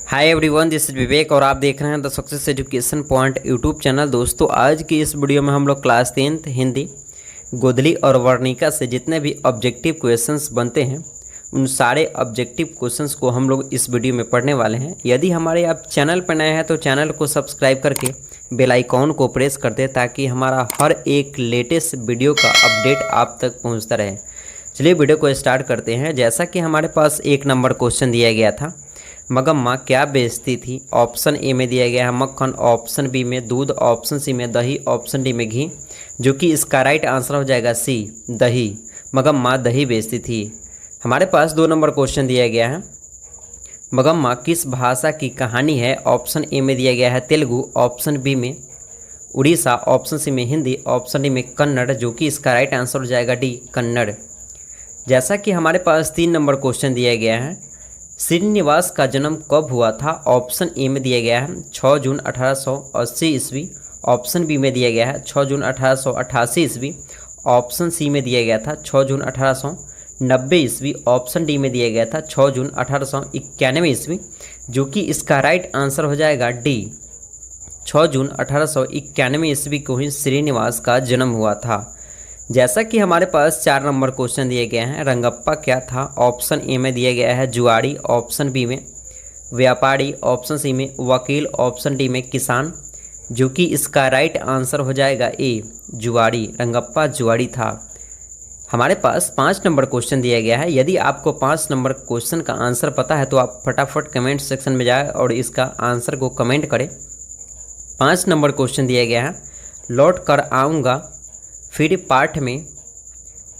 Hi everyone, this is विवेक और आप देख रहे हैं the success education point YouTube channel. दोस्तों, आज की इस वीडियो में हम लोग क्लास 10th हिंदी गोदली और वर्णिका से जितने भी ऑब्जेक्टिव क्वेश्चंस बनते हैं उन सारे ऑब्जेक्टिव क्वेश्चंस को हम लोग इस वीडियो में पढ़ने वाले हैं। यदि हमारे आप चैनल पर नए हैं तो चैनल को सब्सक्राइब करके बेल आइकॉन को प्रेस कर दें ताकि हमारा हर एक लेटेस्ट वीडियो का अपडेट आप तक पहुँचता रहे। चलिए वीडियो को स्टार्ट करते हैं। जैसा कि हमारे पास 1 नंबर क्वेश्चन दिया गया था, मगम्मा क्या बेचती थी। ऑप्शन ए में दिया गया है मक्खन, ऑप्शन बी में दूध, ऑप्शन सी में दही, ऑप्शन डी में घी, जो कि इसका राइट आंसर हो जाएगा सी, दही। मगम्मा दही बेचती थी। हमारे पास 2 नंबर क्वेश्चन दिया गया है, मगम्मा किस भाषा की कहानी है। ऑप्शन ए में दिया गया है तेलुगु, ऑप्शन बी में उड़ीसा, ऑप्शन सी में हिंदी, ऑप्शन डी में कन्नड़, जो कि इसका राइट आंसर हो जाएगा डी, कन्नड़। जैसा कि हमारे पास 3 नंबर क्वेश्चन दिया गया है, श्रीनिवास का जन्म कब हुआ था। ऑप्शन ए में दिया गया है 6 जून 1880 ईस्वी, ऑप्शन बी में दिया गया है 6 जून 1888 ईस्वी, ऑप्शन सी में दिया गया था 6 जून 1890 ईस्वी, ऑप्शन डी में दिया गया था 6 जून 1891 ईस्वी, जो कि इसका राइट आंसर हो जाएगा डी, 6 जून 1891 ईस्वी को ही श्रीनिवास का जन्म हुआ था। जैसा कि हमारे पास 4 नंबर क्वेश्चन दिए गए हैं, रंगप्पा क्या था। ऑप्शन ए में दिया गया है जुआड़ी, ऑप्शन बी में व्यापारी, ऑप्शन सी में वकील, ऑप्शन डी में किसान, जो कि इसका राइट आंसर हो जाएगा ए, जुआड़ी। रंगप्पा जुआड़ी था। हमारे पास 5 नंबर क्वेश्चन दिया गया है। यदि आपको 5 नंबर क्वेश्चन का आंसर पता है तो आप फटाफट कमेंट सेक्शन में जाए और इसका आंसर को कमेंट करें। 5 नंबर क्वेश्चन दिया गया है, लौट कर आऊँगा फिर पाठ में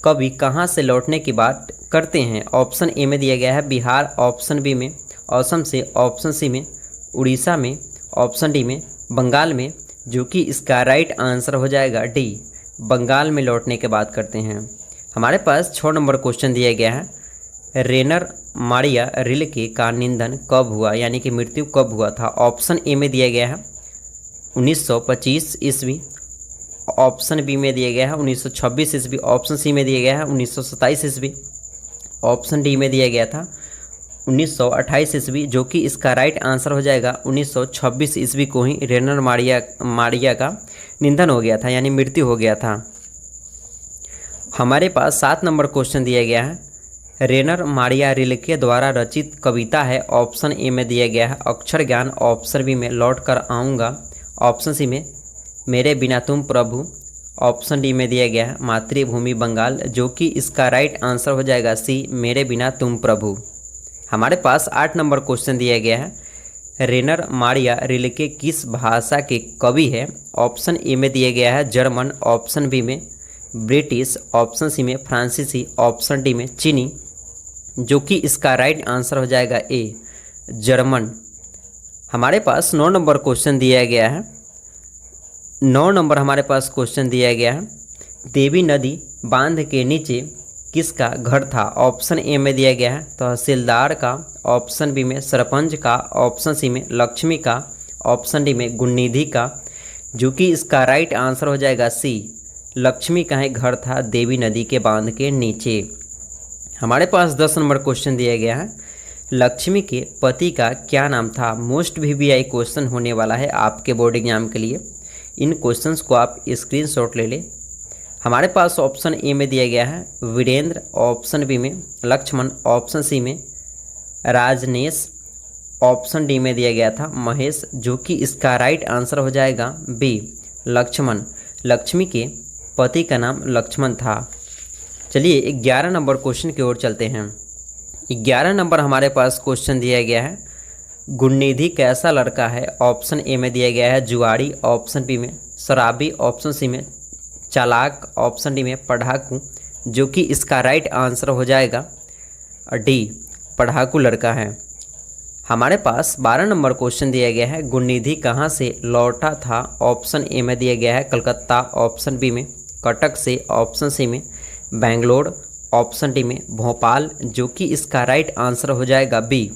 कवि कहाँ से लौटने की बात करते हैं। ऑप्शन ए में दिया गया है बिहार, ऑप्शन बी में असम से, ऑप्शन सी में उड़ीसा में, ऑप्शन डी में बंगाल में, जो कि इसका राइट आंसर हो जाएगा डी, बंगाल में लौटने की बात करते हैं। हमारे पास 6 नंबर क्वेश्चन दिया गया है, रेनर मारिया रिल्के का निधन कब हुआ, यानी कि मृत्यु कब हुआ था। ऑप्शन ए में दिया गया है 1925 ईस्वी, ऑप्शन बी में दिया गया है 1926 ईस्वी, ऑप्शन सी में दिया गया है 1927 ईस्वी, ऑप्शन डी में दिया गया था 1928 ईस्वी, जो कि इसका राइट आंसर हो जाएगा 1926 ईस्वी को ही रेनर मारिया का निधन हो गया था, यानी मृत्यु हो गया था। हमारे पास 7 नंबर क्वेश्चन दिया गया है, रेनर मारिया रिल्के द्वारा रचित कविता है। ऑप्शन ए में दिया गया है अक्षर ज्ञान, ऑप्शन बी में लौट कर आऊँगा, ऑप्शन सी में मेरे बिना तुम प्रभु, ऑप्शन डी में दिया गया है मातृभूमि बंगाल, जो कि इसका राइट आंसर हो जाएगा सी, मेरे बिना तुम प्रभु। हमारे पास 8 नंबर क्वेश्चन दिया गया है, रेनर मारिया रिल्के किस भाषा के कवि है। ऑप्शन ए में दिया गया है जर्मन, ऑप्शन बी में ब्रिटिश, ऑप्शन सी में फ्रांसीसी, ऑप्शन डी में चीनी, जो कि इसका राइट आंसर हो जाएगा ए, जर्मन। हमारे पास 9 नंबर क्वेश्चन दिया गया है, 9 नंबर हमारे पास क्वेश्चन दिया गया है, देवी नदी बांध के नीचे किसका घर था। ऑप्शन ए में दिया गया है तहसीलदार का, ऑप्शन बी में सरपंच का, ऑप्शन सी में लक्ष्मी का, ऑप्शन डी में गुणनिधि का, जो कि इसका राइट आंसर हो जाएगा सी, लक्ष्मी का ही घर था देवी नदी के बांध के नीचे। हमारे पास 10 नंबर क्वेश्चन दिया गया है, लक्ष्मी के पति का क्या नाम था। मोस्ट VVI क्वेश्चन होने वाला है आपके बोर्ड एग्जाम के लिए। इन क्वेश्चंस को आप स्क्रीनशॉट ले लें। हमारे पास ऑप्शन ए में दिया गया है वीरेंद्र, ऑप्शन बी में लक्ष्मण, ऑप्शन सी में राजनेश, ऑप्शन डी में दिया गया था महेश, जो कि इसका राइट आंसर हो जाएगा बी, लक्ष्मण। लक्ष्मी के पति का नाम लक्ष्मण था। चलिए 11 नंबर क्वेश्चन की ओर चलते हैं। 11 नंबर हमारे पास क्वेश्चन दिया गया है, गुणनिधि कैसा लड़का है। ऑप्शन ए में दिया गया है जुआड़ी, ऑप्शन बी में शराबी, ऑप्शन सी में चालाक, ऑप्शन डी में पढ़ाकू, जो कि इसका राइट आंसर हो जाएगा डी, पढ़ाकू लड़का है। हमारे पास 12 नंबर क्वेश्चन दिया गया है, गुणनिधि कहाँ से लौटा था। ऑप्शन ए में दिया गया है कलकत्ता, ऑप्शन बी में कटक से, ऑप्शन सी में बेंगलोर, ऑप्शन डी में भोपाल, जो कि इसका राइट आंसर हो जाएगा बी,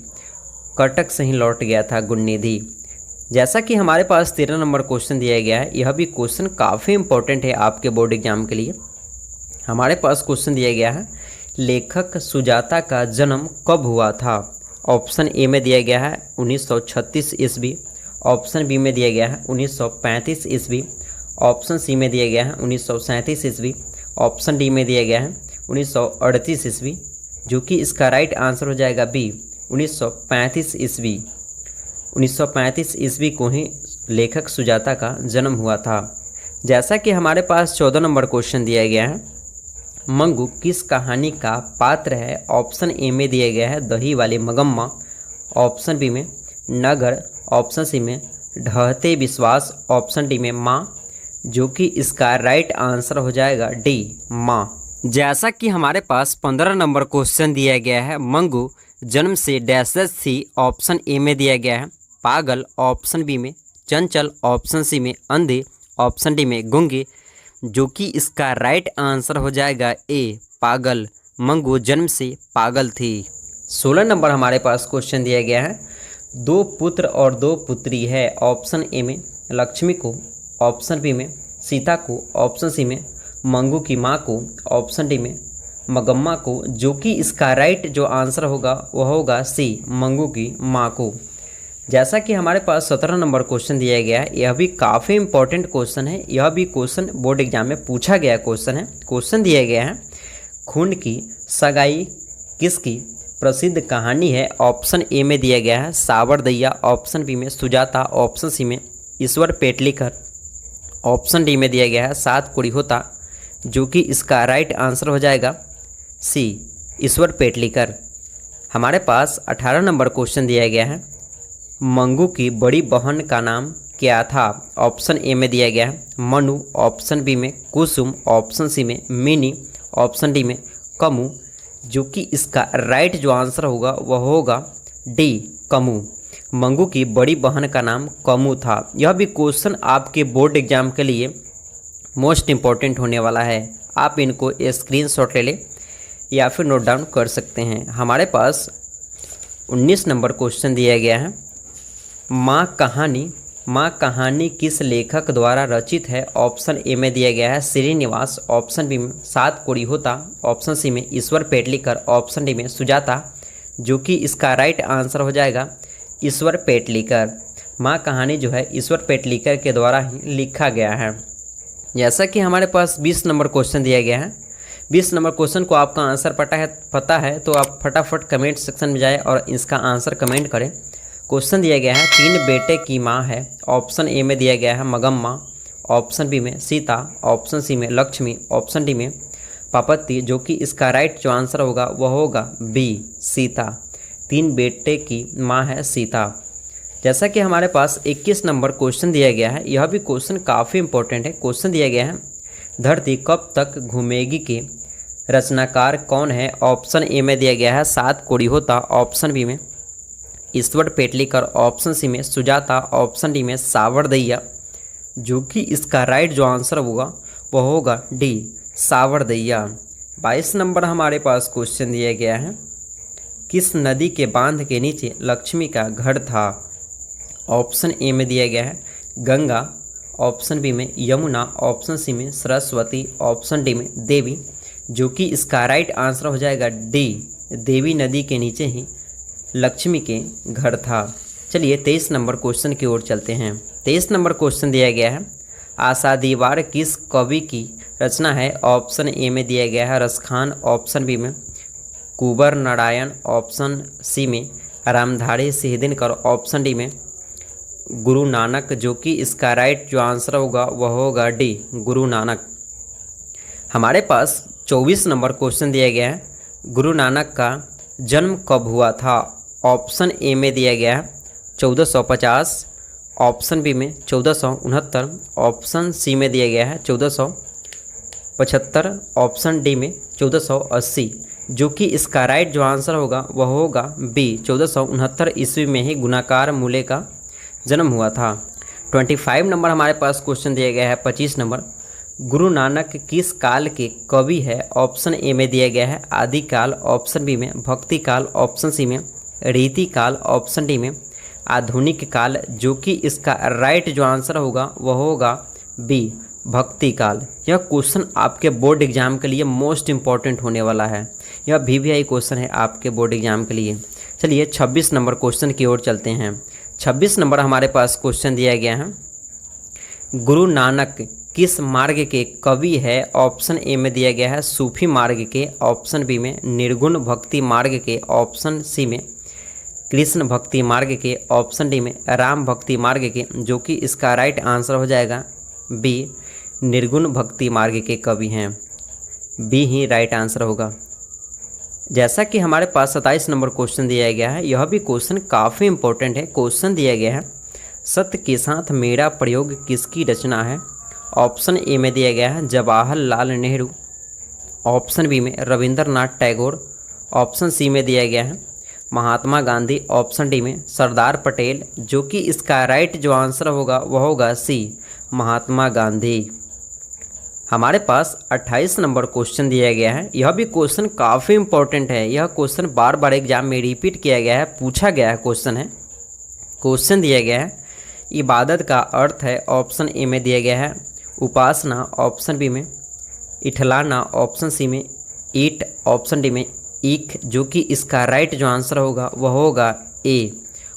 कटक से ही लौट गया था गुणनिधि। जैसा कि हमारे पास 13 नंबर क्वेश्चन दिया गया है, यह भी क्वेश्चन काफ़ी इंपॉर्टेंट है आपके बोर्ड एग्जाम के लिए। हमारे पास क्वेश्चन दिया गया है, लेखक सुजाता का जन्म कब हुआ था। ऑप्शन ए में दिया गया है 1936 ईस्वी, ऑप्शन बी में दिया गया है 1935 ईस्वी, ऑप्शन सी में दिया गया है 1937 ईस्वी, ऑप्शन डी में दिया गया है 1938 ईस्वी, जो कि इसका राइट आंसर हो जाएगा बी 1935 ईस्वी। 1935 ईस्वी को ही लेखक सुजाता का जन्म हुआ था। जैसा कि हमारे पास 14 नंबर क्वेश्चन दिया गया है, मंगू किस कहानी का पात्र है? ऑप्शन ए में दिया गया है दही वाली मगम्मा, ऑप्शन बी में नगर, ऑप्शन सी में ढहते विश्वास, ऑप्शन डी में माँ, जो कि इसका राइट आंसर हो जाएगा डी माँ। जैसा कि हमारे पास 15 नंबर क्वेश्चन दिया गया है, मंगू जन्म से डैशेस थी। ऑप्शन ए में दिया गया है पागल, ऑप्शन बी में चंचल, ऑप्शन सी में अंधे, ऑप्शन डी में गूंगे, जो कि इसका राइट आंसर हो जाएगा ए पागल। मंगू जन्म से पागल थी। 16 नंबर हमारे पास क्वेश्चन दिया गया है, दो पुत्र और दो पुत्री है। ऑप्शन ए में लक्ष्मी को, ऑप्शन बी में सीता को, ऑप्शन सी में मंगू की माँ को, ऑप्शन डी में मगम्मा को, जो कि इसका राइट जो आंसर होगा वह होगा सी मंगू की माँ को। जैसा कि हमारे पास 17 नंबर क्वेश्चन दिया गया है, यह भी काफ़ी इंपॉर्टेंट क्वेश्चन है। यह भी क्वेश्चन बोर्ड एग्जाम में पूछा गया क्वेश्चन है। क्वेश्चन दिया गया है, खून की सगाई किसकी प्रसिद्ध कहानी है? ऑप्शन ए में दिया गया है सावरदैया, ऑप्शन बी में सुजाता, ऑप्शन सी में ईश्वर पेटलीकर, ऑप्शन डी में दिया गया है सात कुड़ी होता, जो कि इसका राइट आंसर हो जाएगा सी ईश्वर पेटलीकर। हमारे पास 18 नंबर क्वेश्चन दिया गया है, मंगू की बड़ी बहन का नाम क्या था? ऑप्शन ए में दिया गया है मनु, ऑप्शन बी में कुसुम, ऑप्शन सी में मिनी, ऑप्शन डी में कमू, जो कि इसका राइट जो आंसर होगा वह होगा डी कमू। मंगू की बड़ी बहन का नाम कमू था। यह भी क्वेश्चन आपके बोर्ड एग्जाम के लिए मोस्ट इम्पॉर्टेंट होने वाला है। आप इनको स्क्रीनशॉट ले लें या फिर नोट डाउन कर सकते हैं। हमारे पास 19 नंबर क्वेश्चन दिया गया है, माँ कहानी किस लेखक द्वारा रचित है? ऑप्शन ए में दिया गया है श्रीनिवास, ऑप्शन बी में सात कोड़ी होता, ऑप्शन सी में ईश्वर पेटलीकर, ऑप्शन डी में सुजाता, जो कि इसका राइट आंसर हो जाएगा ईश्वर पेटलीकर। माँ कहानी जो है ईश्वर पेटलीकर के द्वारा ही लिखा गया है। जैसा कि हमारे पास 20 नंबर क्वेश्चन दिया गया है, 20 नंबर क्वेश्चन को आपका आंसर पता है तो आप फटाफट कमेंट सेक्शन में जाएं और इसका आंसर कमेंट करें। क्वेश्चन दिया गया है, तीन बेटे की माँ है। ऑप्शन ए में दिया गया है मगम्मा, ऑप्शन बी में सीता, ऑप्शन सी में लक्ष्मी, ऑप्शन डी में पापत्ती, जो कि इसका राइट जो आंसर होगा वह होगा बी सीता। तीन बेटे की माँ है सीता। जैसा कि हमारे पास 21 नंबर क्वेश्चन दिया गया है, यह भी क्वेश्चन काफ़ी इंपॉर्टेंट है। क्वेश्चन दिया गया है, धरती कब तक घूमेगी के रचनाकार कौन है? ऑप्शन ए में दिया गया है सात कोड़ी होता, ऑप्शन बी में ईश्वर पेटलीकर, ऑप्शन सी में सुजाता, ऑप्शन डी में सावरदैया, जो कि इसका राइट जो आंसर होगा वह होगा डी सावरदैया। 22 नंबर हमारे पास क्वेश्चन दिया गया है, किस नदी के बांध के नीचे लक्ष्मी का घर था? ऑप्शन ए में दिया गया है गंगा, ऑप्शन बी में यमुना, ऑप्शन सी में सरस्वती, ऑप्शन डी में देवी, जो कि इसका राइट आंसर हो जाएगा डी देवी नदी के नीचे ही लक्ष्मी के घर था। चलिए 23 नंबर क्वेश्चन की ओर चलते हैं। 23 नंबर क्वेश्चन दिया गया है, आशा दीवार किस कवि की रचना है? ऑप्शन ए में दिया गया है रसखान, ऑप्शन बी में कुंवर नारायण, ऑप्शन सी में रामधारी सिंहदिनकर, ऑप्शन डी में गुरु नानक, जो कि इसका राइट जो आंसर होगा वह होगा डी गुरु नानक। हमारे पास 24 नंबर क्वेश्चन दिया गया है, गुरु नानक का जन्म कब हुआ था? ऑप्शन ए में दिया गया है 1450, ऑप्शन बी में 1469, ऑप्शन सी में दिया गया है 1475, ऑप्शन डी में 1480, जो कि इसका राइट जो आंसर होगा वह होगा बी 1469 ईस्वी में ही गुणाकार मूल्य का जन्म हुआ था। 25 नंबर हमारे पास क्वेश्चन दिया गया है, 25 नंबर, गुरु नानक किस काल के कवि है? ऑप्शन ए में दिया गया है आदिकाल, ऑप्शन बी में भक्ति काल, ऑप्शन सी में रीति काल, ऑप्शन डी में आधुनिक काल, जो कि इसका राइट जो आंसर होगा वह होगा बी भक्ति काल। यह क्वेश्चन आपके बोर्ड एग्जाम के लिए मोस्ट इम्पॉर्टेंट होने वाला है। यह VVI क्वेश्चन है आपके बोर्ड एग्जाम के लिए। चलिए 26 नंबर क्वेश्चन की ओर चलते हैं। 26 नंबर हमारे पास क्वेश्चन दिया गया है, गुरु नानक किस मार्ग के कवि है? ऑप्शन ए में दिया गया है सूफी मार्ग के, ऑप्शन बी में निर्गुण भक्ति मार्ग के, ऑप्शन सी में कृष्ण भक्ति मार्ग के, ऑप्शन डी में राम भक्ति मार्ग के, जो कि इसका राइट आंसर हो जाएगा बी, निर्गुण भक्ति मार्ग के कवि हैं। बी ही राइट आंसर होगा। जैसा कि हमारे पास 27 नंबर क्वेश्चन दिया गया है, यह भी क्वेश्चन काफ़ी इंपॉर्टेंट है। क्वेश्चन दिया गया है, सत्य के साथ मेरा प्रयोग किसकी रचना है? ऑप्शन ए में दिया गया है जवाहरलाल नेहरू, ऑप्शन बी में रविंद्रनाथ टैगोर, ऑप्शन सी में दिया गया है महात्मा गांधी, ऑप्शन डी में सरदार पटेल, जो कि इसका राइट जो आंसर होगा वह होगा सी, महात्मा गांधी। हमारे पास 28 नंबर क्वेश्चन दिया गया है। यह भी क्वेश्चन काफ़ी इंपॉर्टेंट है। यह क्वेश्चन बार बार एग्जाम में रिपीट किया गया है, पूछा गया है क्वेश्चन है। क्वेश्चन दिया गया है, इबादत का अर्थ है, ऑप्शन ए में दिया गया है उपासना, ऑप्शन बी में इठलाना, ऑप्शन सी में ईट, ऑप्शन डी में ईख, जो कि इसका राइट जो आंसर होगा वह होगा ए,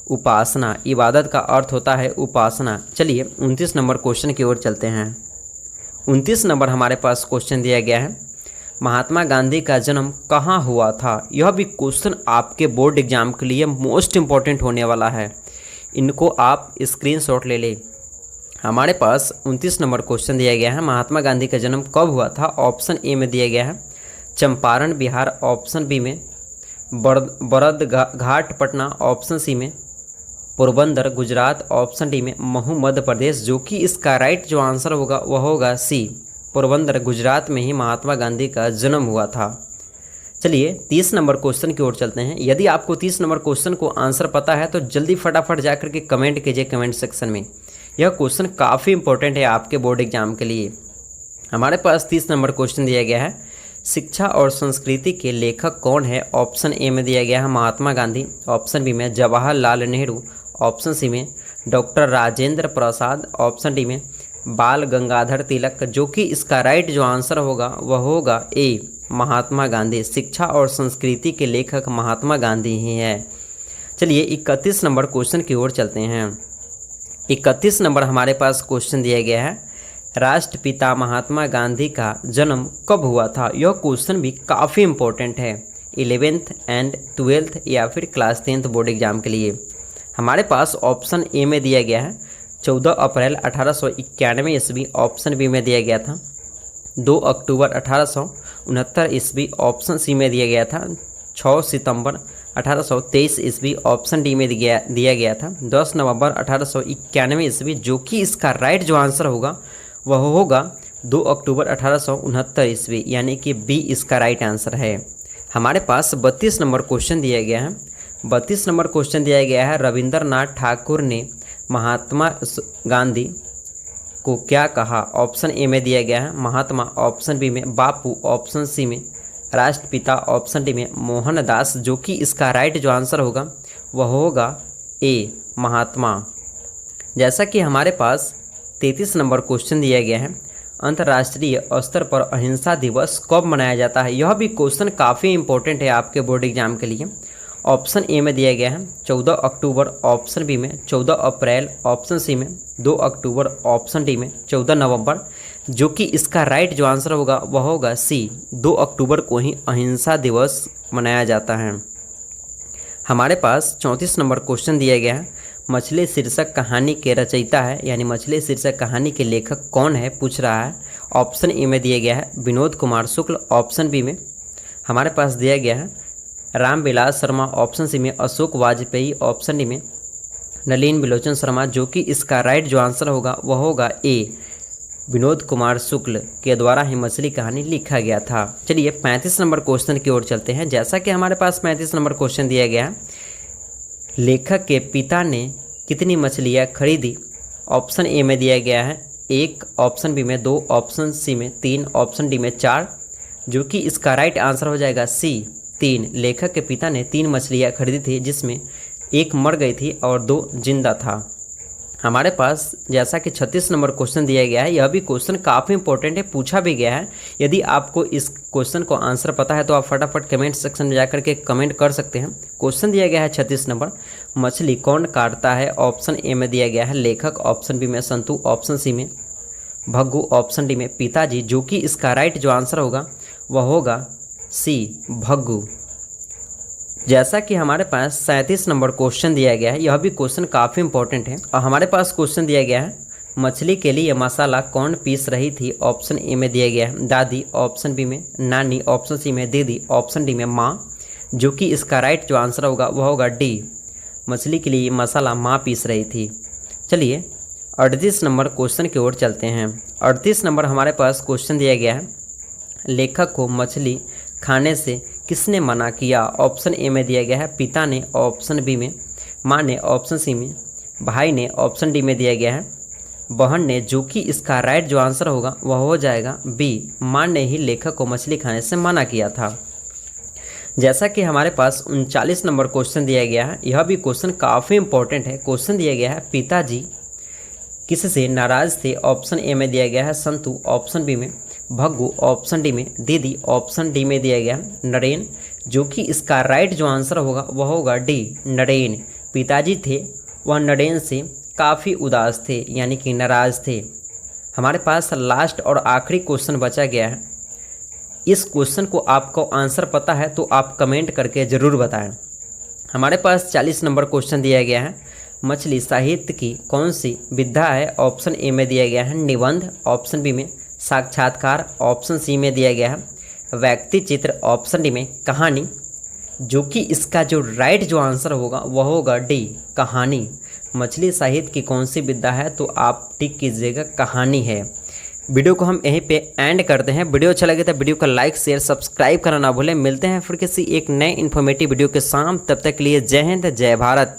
उपासना। इबादत का अर्थ होता है उपासना। चलिए 29 नंबर क्वेश्चन की ओर चलते हैं। 29 नंबर हमारे पास क्वेश्चन दिया गया है, महात्मा गांधी का जन्म कहाँ हुआ था? यह भी क्वेश्चन आपके बोर्ड एग्जाम के लिए मोस्ट इम्पॉर्टेंट होने वाला है। इनको आप स्क्रीनशॉट ले लें। हमारे पास 29 नंबर क्वेश्चन दिया गया है, महात्मा गांधी का जन्म कब हुआ था? ऑप्शन ए में दिया गया है चंपारण बिहार, ऑप्शन बी में बरद घाट पटना, ऑप्शन सी में पोरबंदर गुजरात, ऑप्शन डी में महू मध्य प्रदेश, जो कि इसका राइट जो आंसर होगा वह होगा सी, पोरबंदर गुजरात में ही महात्मा गांधी का जन्म हुआ था। चलिए 30 नंबर क्वेश्चन की ओर चलते हैं। यदि आपको 30 नंबर क्वेश्चन को आंसर पता है तो जल्दी फटाफट जाकर के कमेंट कीजिए कमेंट सेक्शन में। यह क्वेश्चन काफ़ी इंपॉर्टेंट है आपके बोर्ड एग्जाम के लिए। हमारे पास 30 नंबर क्वेश्चन दिया गया है, शिक्षा और संस्कृति के लेखक कौन है? ऑप्शन ए में दिया गया है महात्मा गांधी, ऑप्शन बी में जवाहरलाल नेहरू, ऑप्शन सी में doctor Rajendra Prasad, option D में बाल गंगाधर तिलक, जो कि इसका राइट जो आंसर होगा वह होगा ए, महात्मा गांधी। शिक्षा और संस्कृति के लेखक महात्मा गांधी ही है। चलिए 31 नंबर क्वेश्चन की ओर चलते हैं। 31 नंबर हमारे पास क्वेश्चन दिया गया है, राष्ट्रपिता महात्मा गांधी का जन्म कब हुआ था? यह क्वेश्चन भी काफ़ी इंपॉर्टेंट है 11th एंड 12th या फिर क्लास 10th बोर्ड एग्जाम के लिए। हमारे पास ऑप्शन ए में दिया गया है 14 अप्रैल 1891 ईस्वी, ऑप्शन बी में दिया गया था 2 अक्टूबर 1869 ईस्वी, ऑप्शन सी में दिया गया था 6 सितंबर 1823 ईस्वी, ऑप्शन डी में दिया गया था 10 नवंबर 1891 ईस्वी, जो कि इसका राइट जो आंसर होगा वह होगा 2 अक्टूबर 1869 ईस्वी, यानी कि बी इसका राइट आंसर है। हमारे पास 32 नंबर क्वेश्चन दिया गया है। 32 नंबर क्वेश्चन दिया गया है, रविंद्रनाथ ठाकुर ने महात्मा गांधी को क्या कहा? ऑप्शन ए में दिया गया है महात्मा, ऑप्शन बी में बापू, ऑप्शन सी में राष्ट्रपिता, ऑप्शन डी में मोहनदास, जो कि इसका राइट जो आंसर होगा वह होगा ए, महात्मा। जैसा कि हमारे पास 33 नंबर क्वेश्चन दिया गया है, अंतर्राष्ट्रीय स्तर पर अहिंसा दिवस कब मनाया जाता है? यह भी क्वेश्चन काफ़ी इंपॉर्टेंट है आपके बोर्ड एग्जाम के लिए। ऑप्शन ए में दिया गया है 14 अक्टूबर, ऑप्शन बी में 14 अप्रैल, ऑप्शन सी में 2 अक्टूबर, ऑप्शन डी में 14 नवंबर, जो कि इसका राइट जो आंसर होगा वह होगा सी, 2 अक्टूबर को ही अहिंसा दिवस मनाया जाता है। हमारे पास 34 नंबर क्वेश्चन दिया गया है, मछली शीर्षक कहानी के रचयिता है, यानी मछली शीर्षक कहानी के लेखक कौन है पूछ रहा है। ऑप्शन ए में दिया गया है विनोद कुमार शुक्ल, ऑप्शन बी में हमारे पास दिया गया है रामविलास शर्मा, ऑप्शन सी में अशोक वाजपेयी, ऑप्शन डी में नलिन बिलोचन शर्मा, जो कि इसका राइट जो आंसर होगा वह होगा ए, विनोद कुमार शुक्ल के द्वारा ही मछली कहानी लिखा गया था। चलिए 35 नंबर क्वेश्चन की ओर चलते हैं। जैसा कि हमारे पास 35 नंबर क्वेश्चन दिया गया है, लेखक के पिता ने कितनी मछलियाँ खरीदी? ऑप्शन ए में दिया गया है 1, ऑप्शन बी में 2, ऑप्शन सी में 3, ऑप्शन डी में 4, जो कि इसका राइट आंसर हो जाएगा सी, 3। लेखक के पिता ने 3 मछलियाँ खरीदी थी, जिसमें 1 मर गई थी और 2 जिंदा था। हमारे पास जैसा कि 36 नंबर क्वेश्चन दिया गया है, यह भी क्वेश्चन काफ़ी इंपॉर्टेंट है, पूछा भी गया है। यदि आपको इस क्वेश्चन को आंसर पता है तो आप फटाफट कमेंट सेक्शन में जाकर के कमेंट कर सकते हैं। क्वेश्चन दिया गया है 36 नंबर, मछली कौन काटता है? ऑप्शन ए में दिया गया है लेखक, ऑप्शन बी में संतु, ऑप्शन सी में भग्गू, ऑप्शन डी में पिताजी, जो कि इसका राइट जो आंसर होगा वह होगा सी भग्गू। जैसा कि हमारे पास 37 नंबर क्वेश्चन दिया गया है, यह भी क्वेश्चन काफ़ी इंपॉर्टेंट है। और हमारे पास क्वेश्चन दिया गया है, मछली के लिए मसाला कौन पीस रही थी? ऑप्शन ए में दिया गया है दादी, ऑप्शन बी में नानी, ऑप्शन सी में दीदी, ऑप्शन डी में माँ, जो कि इसका राइट जो आंसर होगा वह होगा डी, मछली के लिए मसाला माँ पीस रही थी। चलिए 38 नंबर क्वेश्चन की ओर चलते हैं। 38 नंबर हमारे पास क्वेश्चन दिया गया है, लेखक को मछली खाने से किसने मना किया? ऑप्शन ए में दिया गया है पिता ने, ऑप्शन बी में माँ ने, ऑप्शन सी में भाई ने, ऑप्शन डी में दिया गया है बहन ने, जो कि इसका राइट जो आंसर होगा वह हो जाएगा बी, माँ ने ही लेखक को मछली खाने से मना किया था। जैसा कि हमारे पास 39 नंबर क्वेश्चन दिया गया है, यह भी क्वेश्चन काफ़ी इंपॉर्टेंट है। क्वेश्चन दिया गया है, पिताजी किससे नाराज थे? ऑप्शन ए में दिया गया है संतु, ऑप्शन बी में भग्गू, ऑप्शन डी में दीदी, ऑप्शन डी में दिया गया नरेन, जो कि इसका राइट जो आंसर होगा वह होगा डी, नरेन। पिताजी थे वह नरेन से काफ़ी उदास थे, यानी कि नाराज थे। हमारे पास लास्ट और आखिरी क्वेश्चन बचा गया है। इस क्वेश्चन को आपको आंसर पता है तो आप कमेंट करके ज़रूर बताएं। हमारे पास 40 नंबर क्वेश्चन दिया गया है, मछली साहित्य की कौन सी विधा है? ऑप्शन ए में दिया गया है निबंध, ऑप्शन बी में साक्षात्कार, ऑप्शन सी में दिया गया है व्यक्ति चित्र, ऑप्शन डी में कहानी, जो कि इसका जो राइट जो आंसर होगा वह होगा डी, कहानी। मछली साहित्य की कौन सी विधा है? तो आप टिक कीजिएगा कहानी है। वीडियो को हम यहीं पे एंड करते हैं। वीडियो अच्छा लगे तो वीडियो का लाइक शेयर सब्सक्राइब करना ना भूलें। मिलते हैं फिर किसी एक नए इन्फॉर्मेटिव वीडियो के साथ, तब तक के लिए जय हिंद जय भारत।